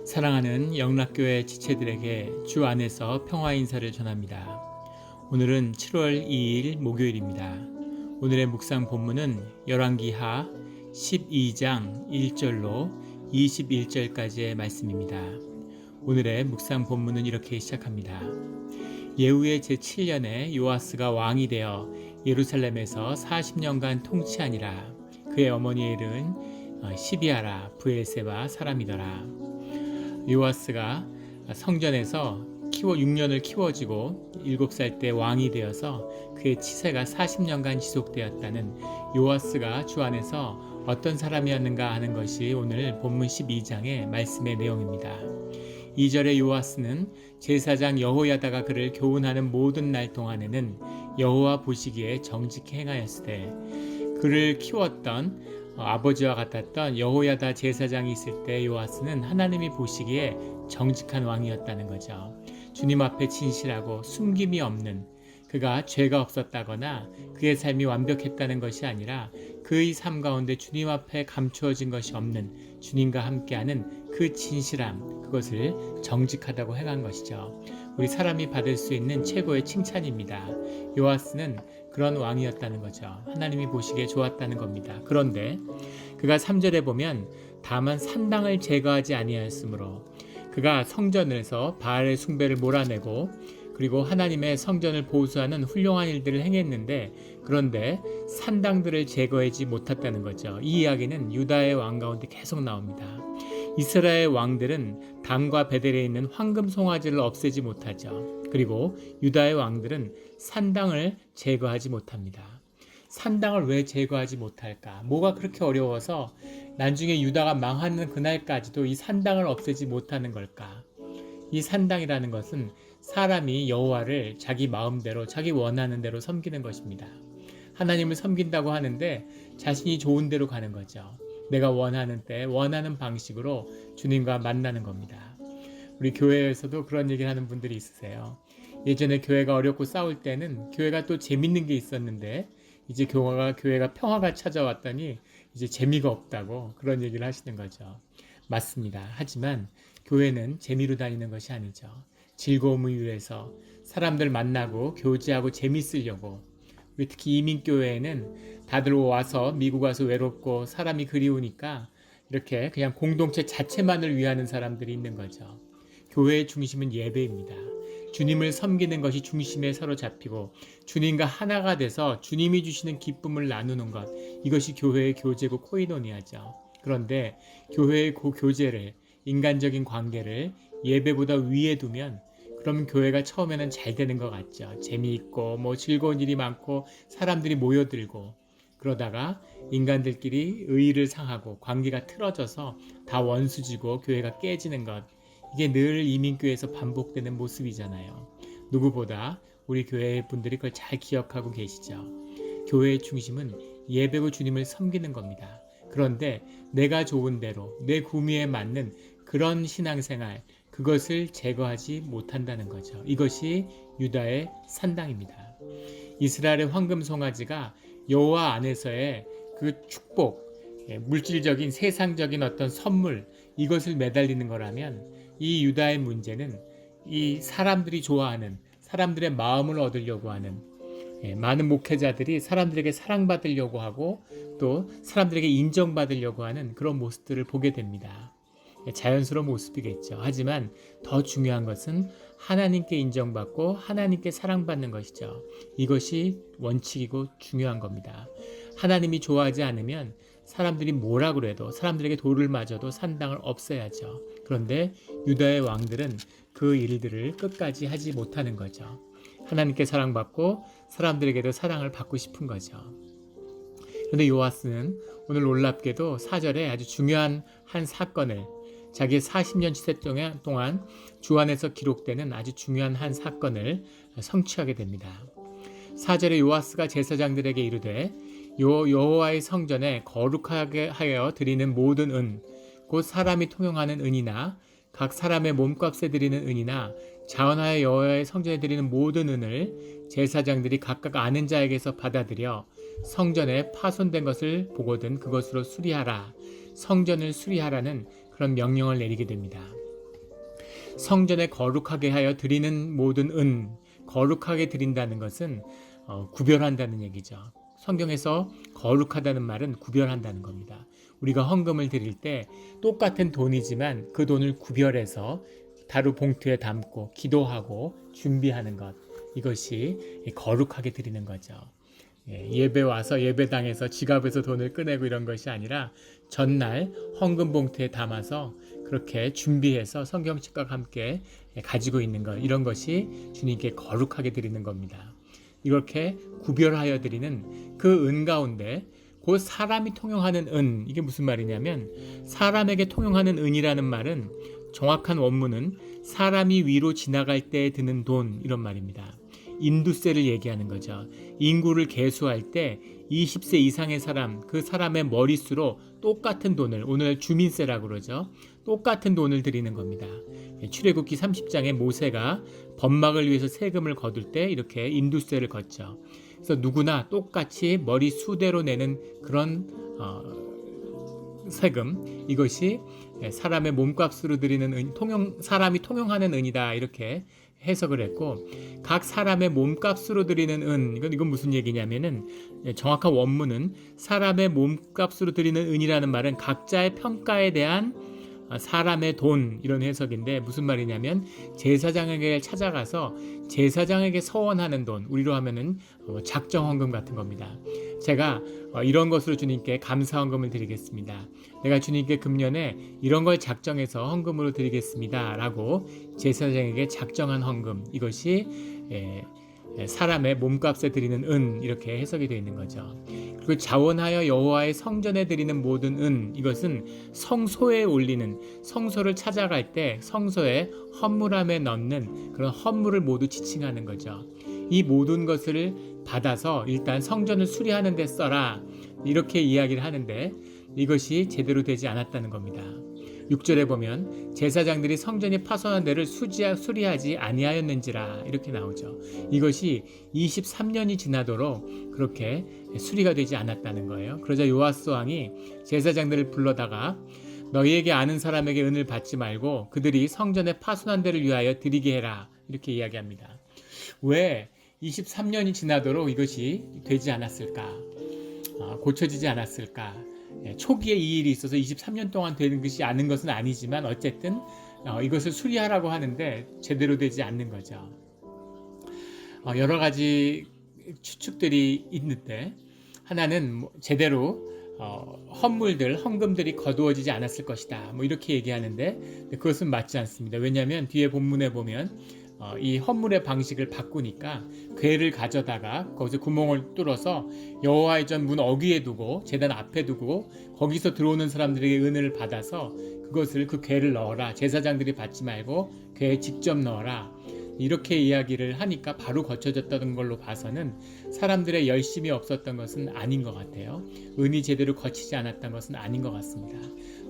사랑하는 영락교회 지체들에게 주 안에서 평화 인사를 전합니다. 오늘은 7월 2일 목요일입니다. 오늘의 묵상 본문은 열왕기하 12장 1절로 21절까지의 말씀입니다. 오늘의 묵상 본문은 이렇게 시작합니다. 예후의 제7년에 요아스가 왕이 되어 예루살렘에서 40년간 통치하니라. 그의 어머니의 이름은 시비아라 브엘세바 사람이더라. 요아스가 성전에서 6년을 키워지고 7살 때 왕이 되어서 그의 치세가 40년간 지속되었다는 요아스가 주 안에서 어떤 사람이었는가 하는 것이 오늘 본문 12장의 말씀의 내용입니다. 2절의 요아스는 제사장 여호야다가 그를 교훈하는 모든 날 동안에는 여호와 보시기에 정직히 행하였으되 그를 키웠던 아버지와 같았던 여호야다 제사장이 있을 때 요아스는 하나님이 보시기에 정직한 왕이었다는 거죠. 주님 앞에 진실하고 숨김이 없는, 그가 죄가 없었다거나 그의 삶이 완벽했다는 것이 아니라 그의 삶 가운데 주님 앞에 감추어진 것이 없는 주님과 함께하는 그 진실함, 그것을 정직하다고 행한 것이죠. 우리 사람이 받을 수 있는 최고의 칭찬입니다. 요아스는 그런 왕이었다는 거죠. 하나님이 보시기에 좋았다는 겁니다. 그런데 그가 3절에 보면 다만 산당을 제거하지 아니하였으므로, 그가 성전에서 바알의 숭배를 몰아내고 그리고 하나님의 성전을 보수하는 훌륭한 일들을 행했는데, 그런데 산당들을 제거하지 못했다는 거죠. 이 이야기는 유다의 왕 가운데 계속 나옵니다. 이스라엘 왕들은 단과 베델에 있는 황금 송아지를 없애지 못하죠. 그리고 유다의 왕들은 산당을 제거하지 못합니다. 산당을 왜 제거하지 못할까? 뭐가 그렇게 어려워서 나중에 유다가 망하는 그날까지도 이 산당을 없애지 못하는 걸까? 이 산당이라는 것은 사람이 여호와를 자기 마음대로 자기 원하는 대로 섬기는 것입니다. 하나님을 섬긴다고 하는데 자신이 좋은 대로 가는 거죠. 내가 원하는 때 원하는 방식으로 주님과 만나는 겁니다. 우리 교회에서도 그런 얘기를 하는 분들이 있으세요. 예전에 교회가 어렵고 싸울 때는 교회가 또 재밌는 게 있었는데 이제 교회가 평화가 찾아왔더니 이제 재미가 없다고 그런 얘기를 하시는 거죠. 맞습니다. 하지만 교회는 재미로 다니는 것이 아니죠. 즐거움을 위해서 사람들 만나고 교제하고 재밌으려고. 우리 특히 이민교회에는 다들 와서 미국 와서 외롭고 사람이 그리우니까 이렇게 그냥 공동체 자체만을 위하는 사람들이 있는 거죠. 교회의 중심은 예배입니다. 주님을 섬기는 것이 중심에 사로잡히고 주님과 하나가 돼서 주님이 주시는 기쁨을 나누는 것, 이것이 교회의 교제고 코이노니아죠. 그런데 교회의 그 교제를, 인간적인 관계를 예배보다 위에 두면 그럼 교회가 처음에는 잘 되는 것 같죠. 재미있고 즐거운 일이 많고 사람들이 모여들고, 그러다가 인간들끼리 의의를 상하고 관계가 틀어져서 다 원수지고 교회가 깨지는 것, 이게 늘 이민교회에서 반복되는 모습이잖아요. 누구보다 우리 교회 분들이 그걸 잘 기억하고 계시죠. 교회의 중심은 예배고 주님을 섬기는 겁니다. 그런데 내가 좋은 대로 내 구미에 맞는 그런 신앙생활, 그것을 제거하지 못한다는 거죠. 이것이 유다의 산당입니다. 이스라엘의 황금 송아지가 여호와 안에서의 그 축복, 물질적인 세상적인 어떤 선물, 이것을 매달리는 거라면 이 유다의 문제는 이 사람들이 좋아하는, 사람들의 마음을 얻으려고 하는, 많은 목회자들이 사람들에게 사랑받으려고 하고 또 사람들에게 인정받으려고 하는 그런 모습들을 보게 됩니다. 자연스러운 모습이겠죠. 하지만 더 중요한 것은 하나님께 인정받고 하나님께 사랑받는 것이죠. 이것이 원칙이고 중요한 겁니다. 하나님이 좋아하지 않으면 사람들이 뭐라 그래도, 사람들에게 돌을 맞아도 산당을 없애야죠. 그런데 유다의 왕들은 그 일들을 끝까지 하지 못하는 거죠. 하나님께 사랑받고 사람들에게도 사랑을 받고 싶은 거죠. 그런데 요아스는 오늘 놀랍게도 4절에 아주 중요한 한 사건을, 자기의 40년 치세 동안 주 안에서 기록되는 아주 중요한 한 사건을 성취하게 됩니다. 4절에 요아스가 제사장들에게 이르되 여호와의 성전에 거룩하게 하여 드리는 모든 은, 곧 사람이 통용하는 은이나 각 사람의 몸값에 드리는 은이나 자원하여 여호와의 성전에 드리는 모든 은을 제사장들이 각각 아는 자에게서 받아들여 성전에 파손된 것을 보거든 그것으로 수리하라. 성전을 수리하라는 그런 명령을 내리게 됩니다. 성전에 거룩하게 하여 드리는 모든 거룩하게 드린다는 것은 구별한다는 얘기죠. 성경에서 거룩하다는 말은 구별한다는 겁니다. 우리가 헌금을 드릴 때 똑같은 돈이지만 그 돈을 구별해서 다루 봉투에 담고 기도하고 준비하는 것, 이것이 거룩하게 드리는 거죠. 예배 와서 예배당에서 지갑에서 돈을 꺼내고 이런 것이 아니라 전날 헌금 봉투에 담아서 그렇게 준비해서 성경책과 함께 가지고 있는 것, 이런 것이 주님께 거룩하게 드리는 겁니다. 이렇게 구별하여 드리는 그 은 가운데 그 사람이 통용하는 은, 이게 무슨 말이냐면 사람에게 통용하는 은이라는 말은 정확한 원문은 사람이 위로 지나갈 때 드는 돈, 이런 말입니다. 인두세를 얘기하는 거죠. 인구를 계수할 때 20세 이상의 사람, 그 사람의 머릿수로 똑같은 돈을, 오늘 주민세라고 그러죠. 똑같은 돈을 드리는 겁니다. 출애굽기 30장에 모세가 번막을 위해서 세금을 거둘 때 이렇게 인두세를 걷죠. 그래서 누구나 똑같이 머릿수대로 내는 그런 세금, 이것이 사람의 몸값으로 드리는 사람이 통용하는 은이다, 이렇게 해석을 했고, 각 사람의 몸값으로 드리는 은, 이건 무슨 얘기냐면은 정확한 원문은 사람의 몸값으로 드리는 은이라는 말은 각자의 평가에 대한 사람의 돈, 이런 해석인데 무슨 말이냐면 제사장에게 찾아가서 제사장에게 서원하는 돈, 우리로 하면은 작정헌금 같은 겁니다. 제가 이런 것으로 주님께 감사헌금을 드리겠습니다. 내가 주님께 금년에 이런 걸 작정해서 헌금으로 드리겠습니다 라고 제사장에게 작정한 헌금, 이것이 사람의 몸값에 드리는 은, 이렇게 해석이 되어 있는 거죠. 그리고 자원하여 여호와의 성전에 드리는 모든 은, 이것은 성소에 올리는, 성소를 찾아갈 때 성소에 헌물함에 넣는 그런 헌물을 모두 지칭하는 거죠. 이 모든 것을 받아서 일단 성전을 수리하는 데 써라, 이렇게 이야기를 하는데 이것이 제대로 되지 않았다는 겁니다. 6절에 보면 제사장들이 성전이 파손한 데를 수리하지 아니하였는지라, 이렇게 나오죠. 이것이 23년이 지나도록 그렇게 수리가 되지 않았다는 거예요. 그러자 요아스 왕이 제사장들을 불러다가 너희에게 아는 사람에게 은을 받지 말고 그들이 성전의 파손한 데를 위하여 드리게 해라, 이렇게 이야기합니다. 왜 23년이 지나도록 이것이 되지 않았을까? 고쳐지지 않았을까? 초기에 이 일이 있어서 23년 동안 되는 것이 아는 것은 아니지만 어쨌든 이것을 수리하라고 하는데 제대로 되지 않는 거죠. 여러 가지 추측들이 있는데 하나는 제대로 헌금들이 거두어지지 않았을 것이다, 이렇게 얘기하는데 그것은 맞지 않습니다. 왜냐하면 뒤에 본문에 보면 이 헌물의 방식을 바꾸니까 궤를 가져다가 거기서 구멍을 뚫어서 여호와의 전 문 어귀에 두고 제단 앞에 두고 거기서 들어오는 사람들에게 은혜를 받아서 그것을 그 궤를 넣어라, 제사장들이 받지 말고 궤에 직접 넣어라, 이렇게 이야기를 하니까 바로 거쳐졌다는 걸로 봐서는 사람들의 열심이 없었던 것은 아닌 것 같아요. 은이 제대로 거치지 않았던 것은 아닌 것 같습니다.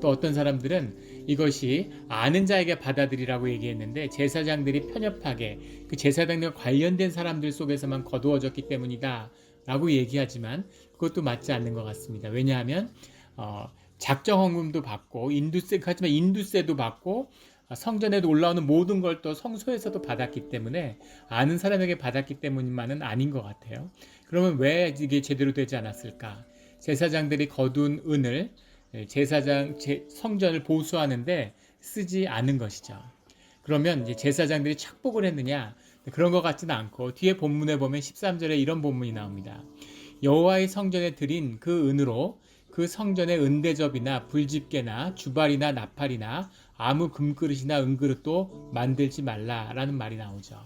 또 어떤 사람들은 이것이 아는 자에게 받아들이라고 얘기했는데 제사장들이 편협하게 그 제사장과 관련된 사람들 속에서만 거두어졌기 때문이다 라고 얘기하지만 그것도 맞지 않는 것 같습니다. 왜냐하면 작정헌금도 받고 하지만 인두세도 받고 성전에도 올라오는 모든 걸 또 성소에서도 받았기 때문에 아는 사람에게 받았기 때문만은 아닌 것 같아요. 그러면 왜 이게 제대로 되지 않았을까? 제사장들이 거둔 은을 성전을 보수하는데 쓰지 않은 것이죠. 그러면 이제 제사장들이 착복을 했느냐? 그런 것 같지는 않고 뒤에 본문에 보면 13절에 이런 본문이 나옵니다. 여호와의 성전에 드린 그 은으로 그 성전의 은대접이나 불집게나 주발이나 나팔이나 아무 금그릇이나 은그릇도 만들지 말라라는 말이 나오죠.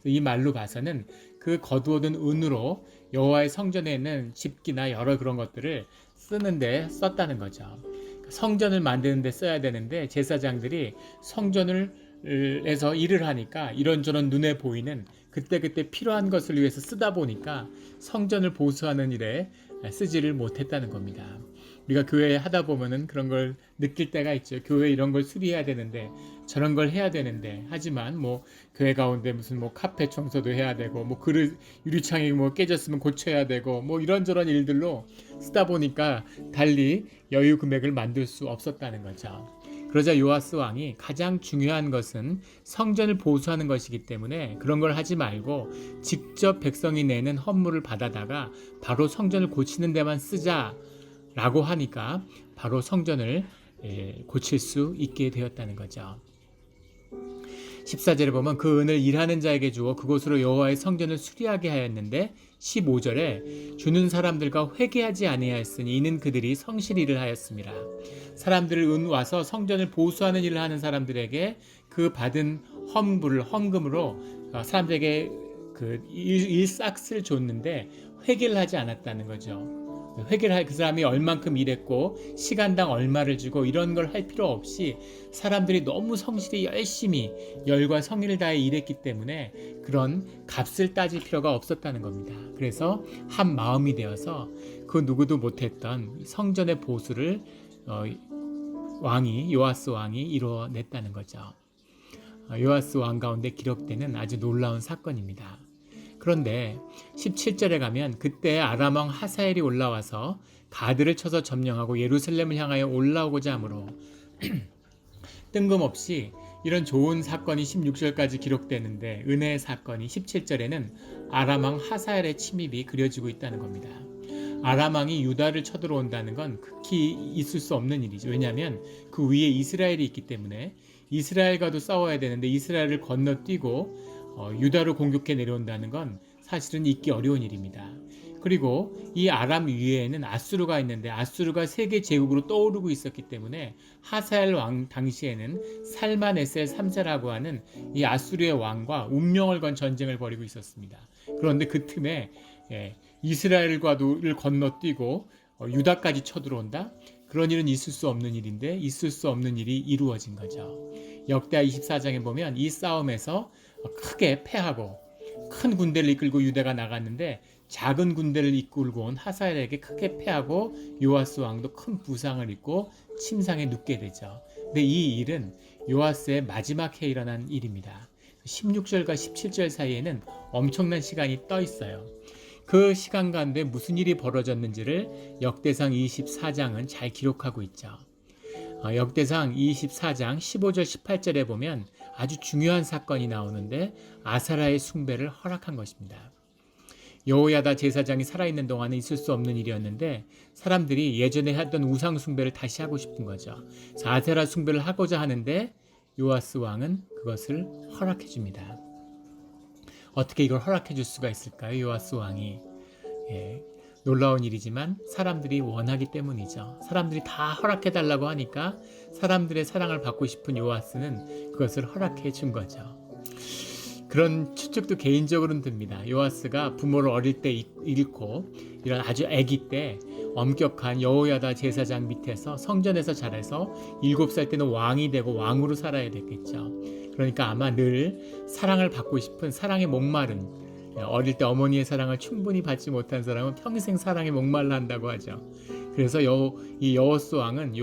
이 말로 봐서는 그 거두어둔 은으로 여호와의 성전에 있는 집기나 여러 그런 것들을 쓰는데 썼다는 거죠. 성전을 만드는데 써야 되는데 제사장들이 성전을 에서 일을 하니까 이런저런 눈에 보이는 그때그때 필요한 것을 위해서 쓰다 보니까 성전을 보수하는 일에 쓰지를 못했다는 겁니다. 우리가 교회에 하다 보면은 그런 걸 느낄 때가 있죠. 교회 이런 걸 수리해야 되는데 저런 걸 해야 되는데 하지만 교회 가운데 무슨 카페 청소도 해야 되고 그릇 유리창이 깨졌으면 고쳐야 되고 이런저런 일들로 쓰다 보니까 달리 여유 금액을 만들 수 없었다는 거죠. 그러자 요아스 왕이 가장 중요한 것은 성전을 보수하는 것이기 때문에 그런 걸 하지 말고 직접 백성이 내는 헌물을 받아다가 바로 성전을 고치는 데만 쓰자라고 하니까 바로 성전을 고칠 수 있게 되었다는 거죠. 14절에 보면 그 은을 일하는 자에게 주어 그곳으로 여호와의 성전을 수리하게 하였는데 15절에 주는 사람들과 회개하지 아니하였으니 이는 그들이 성실히 일을 하였습니다. 사람들을 은 와서 성전을 보수하는 일을 하는 사람들에게 그 받은 헌금으로 사람들에게 그 일삭스를 줬는데 회개를 하지 않았다는 거죠. 회개를 할 그 사람이 얼만큼 일했고 시간당 얼마를 주고 이런 걸 할 필요 없이 사람들이 너무 성실히 열심히 열과 성의를 다해 일했기 때문에 그런 값을 따질 필요가 없었다는 겁니다. 그래서 한 마음이 되어서 그 누구도 못했던 성전의 보수를 요아스 왕이 이루어냈다는 거죠. 요아스 왕 가운데 기록되는 아주 놀라운 사건입니다. 그런데 17절에 가면 그때 아람 왕 하사엘이 올라와서 가드를 쳐서 점령하고 예루살렘을 향하여 올라오고자 하므로 뜬금없이 이런 좋은 사건이 16절까지 기록되는데 은혜의 사건이 17절에는 아람 왕 하사엘의 침입이 그려지고 있다는 겁니다. 아람 왕이 유다를 쳐들어온다는 건 극히 있을 수 없는 일이죠. 왜냐하면 그 위에 이스라엘이 있기 때문에 이스라엘과도 싸워야 되는데 이스라엘을 건너뛰고 유다를 공격해 내려온다는 건 사실은 있기 어려운 일입니다. 그리고 이 아람 위에는 아수르가 있는데 아수르가 세계 제국으로 떠오르고 있었기 때문에 하사엘 왕 당시에는 살만에셀 3세라고 하는 이 아수르의 왕과 운명을 건 전쟁을 벌이고 있었습니다. 그런데 그 틈에 이스라엘과를 건너뛰고 유다까지 쳐들어온다? 그런 일은 있을 수 없는 일인데 있을 수 없는 일이 이루어진 거죠. 역대하 24장에 보면 이 싸움에서 크게 패하고 큰 군대를 이끌고 유다가 나갔는데 작은 군대를 이끌고 온 하사엘에게 크게 패하고 요아스 왕도 큰 부상을 입고 침상에 눕게 되죠. 근데 이 일은 요아스의 마지막 해에 일어난 일입니다. 16절과 17절 사이에는 엄청난 시간이 떠 있어요. 그 시간 가운데 무슨 일이 벌어졌는지를 역대상 24장은 잘 기록하고 있죠. 역대상 24장 15절 18절에 보면 아주 중요한 사건이 나오는데 아사라의 숭배를 허락한 것입니다. 여호야다 제사장이 살아있는 동안은 있을 수 없는 일이었는데 사람들이 예전에 했던 우상 숭배를 다시 하고 싶은 거죠. 아세라 숭배를 하고자 하는데 요아스 왕은 그것을 허락해 줍니다. 어떻게 이걸 허락해 줄 수가 있을까요? 요아스 왕이. 놀라운 일이지만 사람들이 원하기 때문이죠. 사람들이 다 허락해 달라고 하니까 사람들의 사랑을 받고 싶은 요아스는 그것을 허락해 준 거죠. 그런 추측도 개인적으로는 듭니다. 요아스가 부모를 어릴 때 잃고 이런 아주 아기 때 엄격한 여호야다 제사장 밑에서 성전에서 자라서 7살 때는 왕이 되고 왕으로 살아야 됐겠죠. 그러니까 아마 늘 사랑을 받고 싶은 사랑에 목마른, 어릴 때 어머니의 사랑을 충분히 받지 못한 사람은 평생 사랑에 목말라 한다고 하죠. 그래서 이 요아스 왕은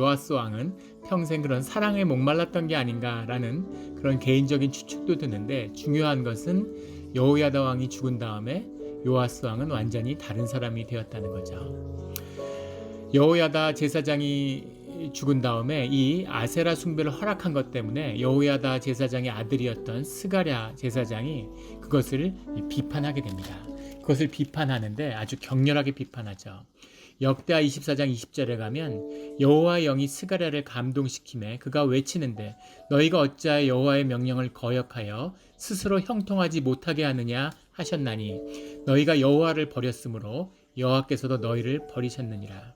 평생 그런 사랑에 목말랐던 게 아닌가라는 그런 개인적인 추측도 드는데 중요한 것은 여호야다 왕이 죽은 다음에 요아스 왕은 완전히 다른 사람이 되었다는 거죠. 여호야다 제사장이 죽은 다음에 이 아세라 숭배를 허락한 것 때문에 여호야다 제사장의 아들이었던 스가랴 제사장이 그것을 비판하게 됩니다. 그것을 비판하는데 아주 격렬하게 비판하죠. 역대하 24장 20절에 가면 여호와의 영이 스가랴를 감동시키매 그가 외치는데 너희가 어찌하여 여호와의 명령을 거역하여 스스로 형통하지 못하게 하느냐 하셨나니 너희가 여호와를 버렸으므로 여호와께서도 너희를 버리셨느니라.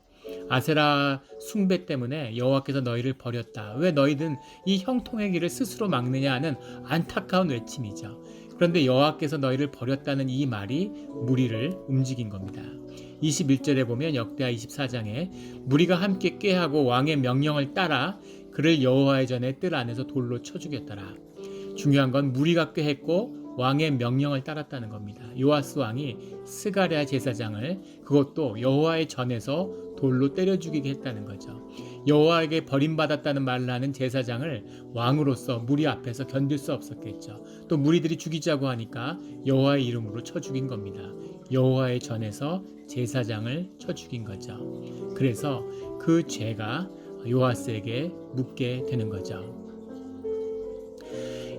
아세라 숭배 때문에 여호와께서 너희를 버렸다. 왜 너희는 이 형통의 길을 스스로 막느냐 하는 안타까운 외침이죠. 그런데 여호와께서 너희를 버렸다는 이 말이 무리를 움직인 겁니다. 21절에 보면 역대하 24장에 무리가 함께 꾀하고 왕의 명령을 따라 그를 여호와의 전에 뜰 안에서 돌로 쳐 죽였더라. 중요한 건 무리가 꾀했고 왕의 명령을 따랐다는 겁니다. 요아스 왕이 스가랴 제사장을 그것도 여호와의 전에서 돌로 때려 죽이게 했다는 거죠. 여호와에게 버림받았다는 말을 하는 제사장을 왕으로서 무리 앞에서 견딜 수 없었겠죠. 또 무리들이 죽이자고 하니까 여호와의 이름으로 쳐 죽인 겁니다. 여호와의 전에서 제사장을 쳐 죽인 거죠. 그래서 그 죄가 요아스에게 묻게 되는 거죠.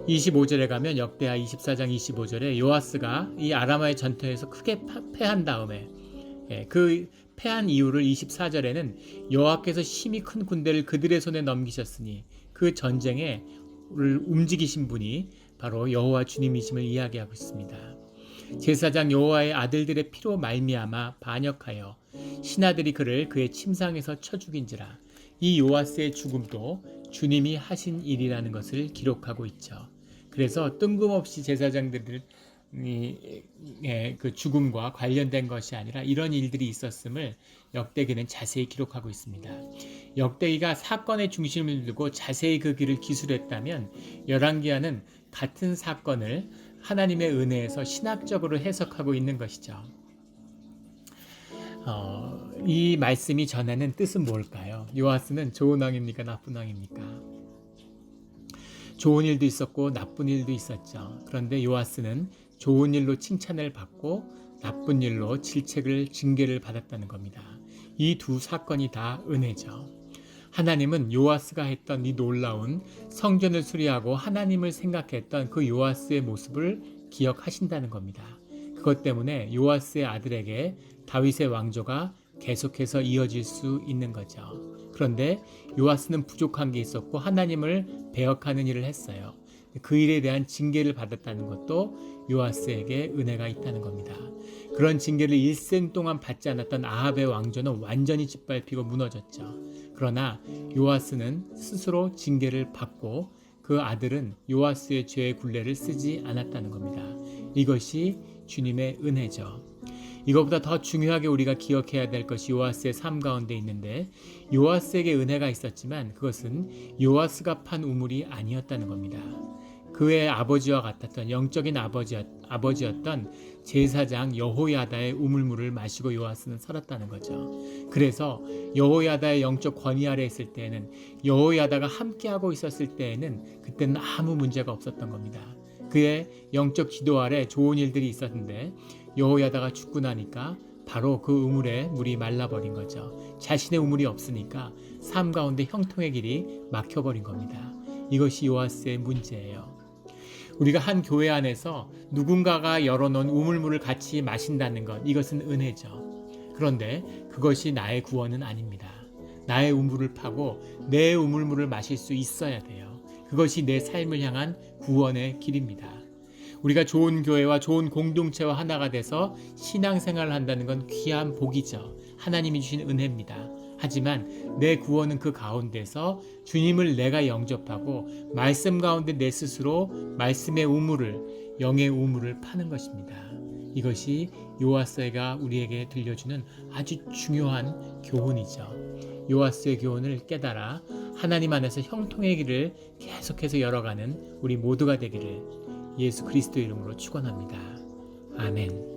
25절에 가면 역대하 24장 25절에 요아스가 이 아람와의 전투에서 크게 패한 다음에 그 패한 이유를 24절에는 여호와께서 심히 큰 군대를 그들의 손에 넘기셨으니 그 전쟁에 움직이신 분이 바로 여호와 주님이심을 이야기하고 있습니다. 제사장 여호와의 아들들의 피로 말미암아 반역하여 신하들이 그를 그의 침상에서 쳐 죽인지라. 이 요아스의 죽음도 주님이 하신 일이라는 것을 기록하고 있죠. 그래서 뜬금없이 제사장들의 그 죽음과 관련된 것이 아니라 이런 일들이 있었음을 역대기는 자세히 기록하고 있습니다. 역대기가 사건의 중심을 두고 자세히 그 길을 기술했다면 열왕기하는 같은 사건을 하나님의 은혜에서 신학적으로 해석하고 있는 것이죠. 이 말씀이 전하는 뜻은 뭘까요? 요아스는 좋은 왕입니까? 나쁜 왕입니까? 좋은 일도 있었고 나쁜 일도 있었죠. 그런데 요아스는 좋은 일로 칭찬을 받고 나쁜 일로 징계를 받았다는 겁니다. 이 두 사건이 다 은혜죠. 하나님은 요아스가 했던 이 놀라운 성전을 수리하고 하나님을 생각했던 그 요아스의 모습을 기억하신다는 겁니다. 그것 때문에 요아스의 아들에게 다윗의 왕조가 계속해서 이어질 수 있는 거죠. 그런데 요아스는 부족한 게 있었고 하나님을 배역하는 일을 했어요. 그 일에 대한 징계를 받았다는 것도 요아스에게 은혜가 있다는 겁니다. 그런 징계를 일생 동안 받지 않았던 아합의 왕조는 완전히 짓밟히고 무너졌죠. 그러나 요아스는 스스로 징계를 받고 그 아들은 요아스의 죄의 굴레를 쓰지 않았다는 겁니다. 이것이 주님의 은혜죠. 이것보다 더 중요하게 우리가 기억해야 될 것이 요아스의 삶 가운데 있는데, 요아스에게 은혜가 있었지만 그것은 요아스가 판 우물이 아니었다는 겁니다. 그의 아버지와 같았던 영적인 아버지였던 제사장 여호야다의 우물물을 마시고 요아스는 살았다는 거죠. 그래서 여호야다의 영적 권위 아래 있을 때에는, 여호야다가 함께하고 있었을 때에는 그때는 아무 문제가 없었던 겁니다. 그의 영적 지도 아래 좋은 일들이 있었는데 여호야다가 죽고 나니까 바로 그 우물에 물이 말라버린 거죠. 자신의 우물이 없으니까 삶 가운데 형통의 길이 막혀버린 겁니다. 이것이 요아스의 문제예요. 우리가 한 교회 안에서 누군가가 열어놓은 우물물을 같이 마신다는 것, 이것은 은혜죠. 그런데 그것이 나의 구원은 아닙니다. 나의 우물을 파고 내 우물물을 마실 수 있어야 돼요. 그것이 내 삶을 향한 구원의 길입니다. 우리가 좋은 교회와 좋은 공동체와 하나가 돼서 신앙생활을 한다는 건 귀한 복이죠. 하나님이 주신 은혜입니다. 하지만 내 구원은 그 가운데서 주님을 내가 영접하고 말씀 가운데 내 스스로 말씀의 우물을, 영의 우물을 파는 것입니다. 이것이 요아스가 우리에게 들려주는 아주 중요한 교훈이죠. 요아스의 교훈을 깨달아 하나님 안에서 형통의 길을 계속해서 열어가는 우리 모두가 되기를 예수 그리스도 이름으로 축원합니다. 아멘.